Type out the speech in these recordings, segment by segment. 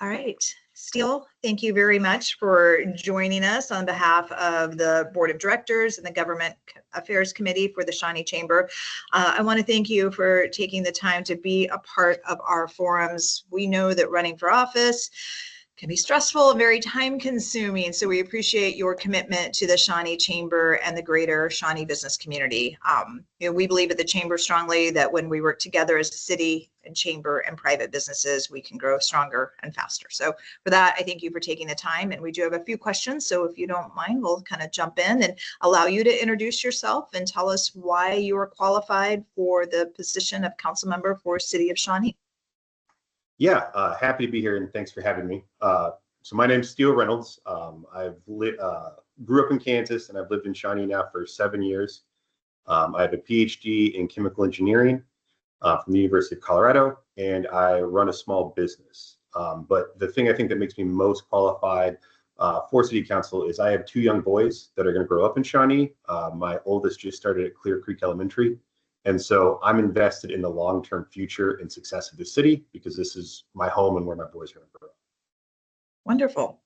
All right. Steele, thank you very much for joining us on behalf of the Board of Directors and the Government Affairs Committee for the Shawnee Chamber. I want to thank you for taking the time to be a part of our forums. We know that running for office can be stressful and very time consuming. So we appreciate your commitment to the Shawnee Chamber and the greater Shawnee business community. We believe at the Chamber strongly that when we work together as a city and chamber and private businesses, we can grow stronger and faster. So for that, I thank you for taking the time. And we do have a few questions. So if you don't mind, we'll kind of jump in and allow you to introduce yourself and tell us why you are qualified for the position of council member for City of Shawnee. Yeah, happy to be here and thanks for having me. So my name's Steele Reynolds. Grew up in Kansas and I've lived in Shawnee now for 7 years. I have a PhD in chemical engineering from the University of Colorado, and I run a small business. But the thing I think that makes me most qualified for City Council is I have 2 young boys that are going to grow up in Shawnee. My oldest just started at Clear Creek Elementary. And so I'm invested in the long-term future and success of the city because this is my home and where my boys are going to grow up. Wonderful.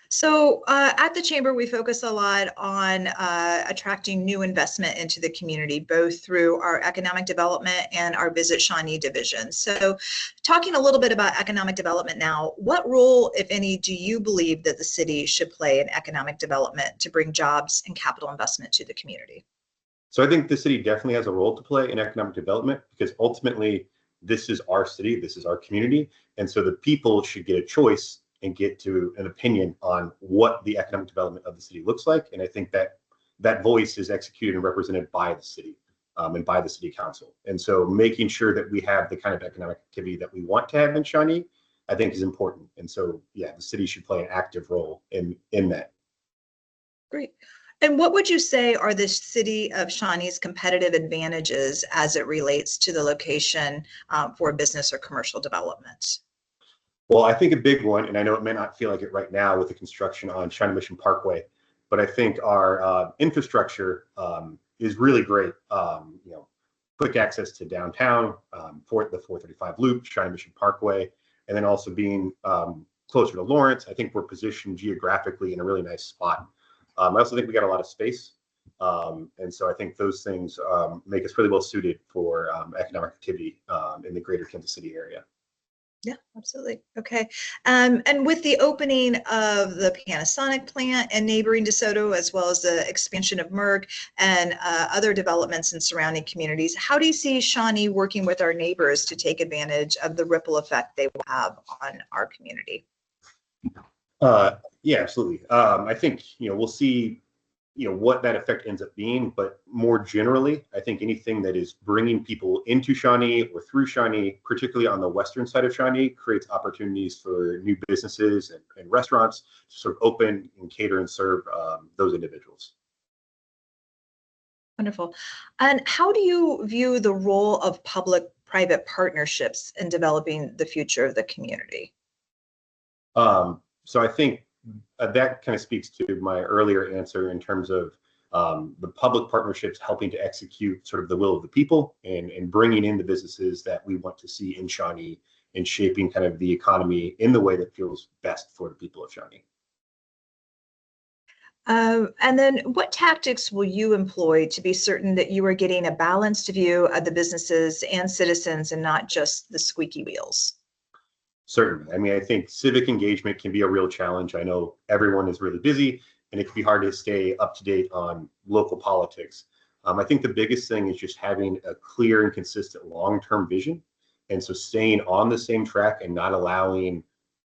So at the Chamber, we focus a lot on attracting new investment into the community, both through our economic development and our Visit Shawnee division. So talking a little bit about economic development now, what role, if any, do you believe that the city should play in economic development to bring jobs and capital investment to the community? So I think the city definitely has a role to play in economic development because ultimately this is our city, this is our community. And so the people should get a choice and get to an opinion on what the economic development of the city looks like. And I think that that voice is executed and represented by the city and by the city council. And so making sure that we have the kind of economic activity that we want to have in Shawnee, I think is important. And so, yeah, the city should play an active role in that. Great. And what would you say are the City of Shawnee's competitive advantages as it relates to the location for business or commercial development? Well, I think a big one, and I know it may not feel like it right now with the construction on Shawnee Mission Parkway, but I think our infrastructure is really great. Quick access to downtown, for the 435 loop, Shawnee Mission Parkway, and then also being closer to Lawrence. I think we're positioned geographically in a really nice spot. I also think we got a lot of space. And so I think those things make us really well suited for economic activity in the greater Kansas City area. Yeah, absolutely. Okay. And with the opening of the Panasonic plant and neighboring DeSoto, as well as the expansion of Merck and other developments in surrounding communities, how do you see Shawnee working with our neighbors to take advantage of the ripple effect they will have on our community? Yeah, absolutely. I think, we'll see, what that effect ends up being, but more generally, I think anything that is bringing people into Shawnee or through Shawnee, particularly on the western side of Shawnee, creates opportunities for new businesses and restaurants to sort of open and cater and serve those individuals. Wonderful. And how do you view the role of public-private partnerships in developing the future of the community? So I think that kind of speaks to my earlier answer in terms of the public partnerships helping to execute sort of the will of the people and bringing in the businesses that we want to see in Shawnee and shaping kind of the economy in the way that feels best for the people of Shawnee. And then what tactics will you employ to be certain that you are getting a balanced view of the businesses and citizens and not just the squeaky wheels? Certainly. I mean, I think civic engagement can be a real challenge. I know everyone is really busy and it can be hard to stay up to date on local politics. I think the biggest thing is just having a clear and consistent long-term vision. And so staying on the same track and not allowing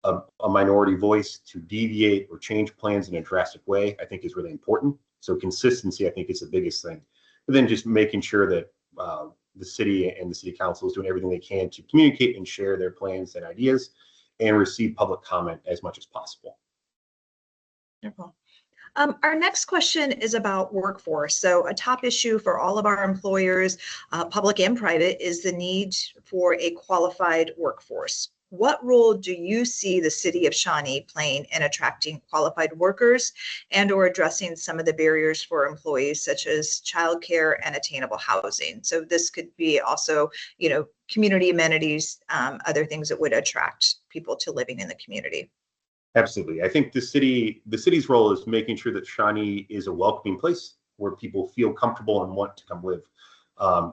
a minority voice to deviate or change plans in a drastic way, I think is really important. So consistency, I think, is the biggest thing. But then just making sure that the city and the city council is doing everything they can to communicate and share their plans and ideas and receive public comment as much as possible. Wonderful. Our next question is about workforce. So a top issue for all of our employers, public and private, is the need for a qualified workforce. what role do you see the city of Shawnee playing in attracting qualified workers and or addressing some of the barriers for employees, such as childcare and attainable housing? So this could be also, community amenities, other things that would attract people to living in the community. Absolutely. I think the city's role is making sure that Shawnee is a welcoming place where people feel comfortable and want to come live.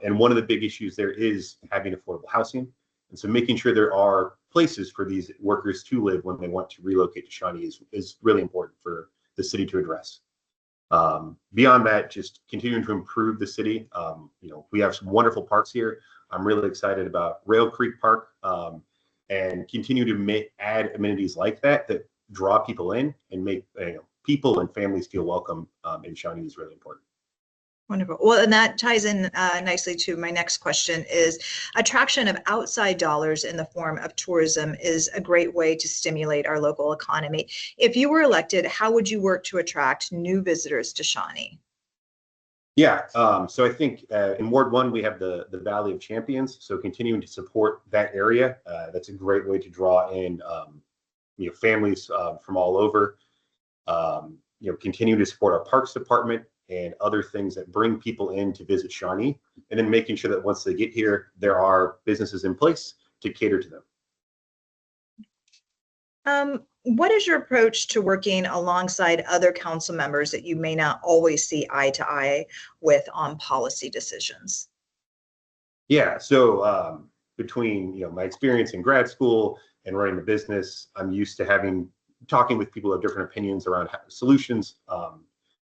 And one of the big issues there is having affordable housing. And so making sure there are places for these workers to live when they want to relocate to Shawnee is really important for the city to address. Beyond that, just continuing to improve the city. We have some wonderful parks here. I'm really excited about Rail Creek Park, and continue to add amenities like that draw people in and make people and families feel welcome in Shawnee is really important. Wonderful. Well, and that ties in nicely to my next question is attraction of outside dollars in the form of tourism is a great way to stimulate our local economy. If you were elected, how would you work to attract new visitors to Shawnee? Yeah, so I think in Ward 1, we have the Valley of Champions. So continuing to support that area, that's a great way to draw in families from all over. Continue to support our Parks Department and other things that bring people in to visit Shawnee, and then making sure that once they get here, there are businesses in place to cater to them. What is your approach to working alongside other council members that you may not always see eye to eye with on policy decisions? Yeah, so between my experience in grad school and running the business, I'm used to talking with people who have different opinions around solutions.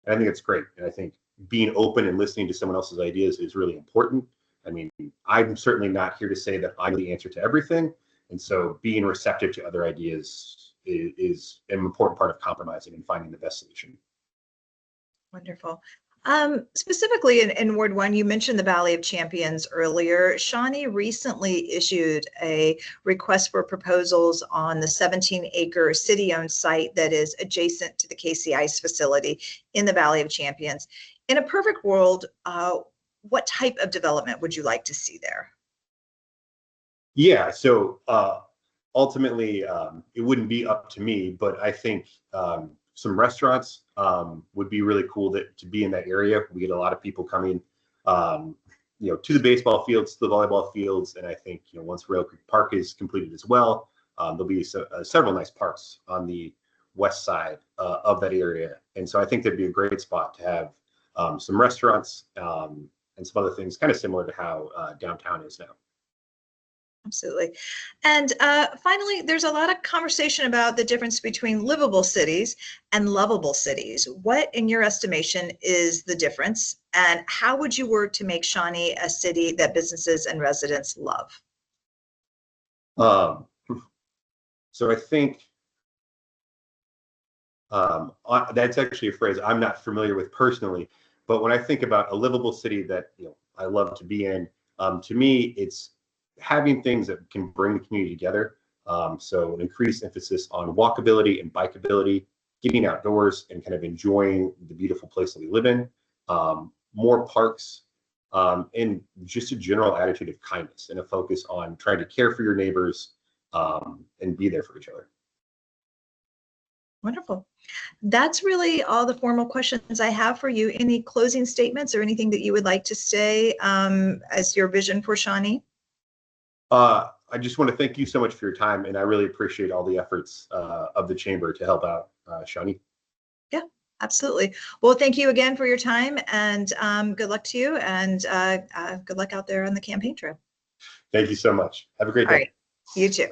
And I think it's great. And I think being open and listening to someone else's ideas is really important. I mean, I'm certainly not here to say that I'm the answer to everything. And so being receptive to other ideas is an important part of compromising and finding the best solution. Wonderful. Specifically in Ward 1, you mentioned the Valley of Champions earlier. Shawnee recently issued a request for proposals on the 17-acre city-owned site that is adjacent to the KCI's facility in the Valley of Champions. In a perfect world, what type of development would you like to see there? Yeah, so ultimately, it wouldn't be up to me, but I think some restaurants would be really cool to be in that area. We get a lot of people coming, to the baseball fields, to the volleyball fields, and I think once Rail Creek Park is completed as well, there'll be several nice parks on the west side of that area, and so I think that'd be a great spot to have some restaurants and some other things, kind of similar to how downtown is now. Absolutely. And finally, there's a lot of conversation about the difference between livable cities and lovable cities. What, in your estimation, is the difference? And how would you work to make Shawnee a city that businesses and residents love? So I think that's actually a phrase I'm not familiar with personally. But when I think about a livable city that I love to be in, to me, it's having things that can bring the community together. So an increased emphasis on walkability and bikeability, getting outdoors and kind of enjoying the beautiful place that we live in, more parks, and just a general attitude of kindness and a focus on trying to care for your neighbors and be there for each other. Wonderful. That's really all the formal questions I have for you. Any closing statements or anything that you would like to say as your vision for Shawnee? I just want to thank you so much for your time, and I really appreciate all the efforts of the chamber to help out Shawnee. Yeah, absolutely. Well, thank you again for your time, and good luck to you, and good luck out there on the campaign trail. Thank you so much. Have a great day. All right. You too.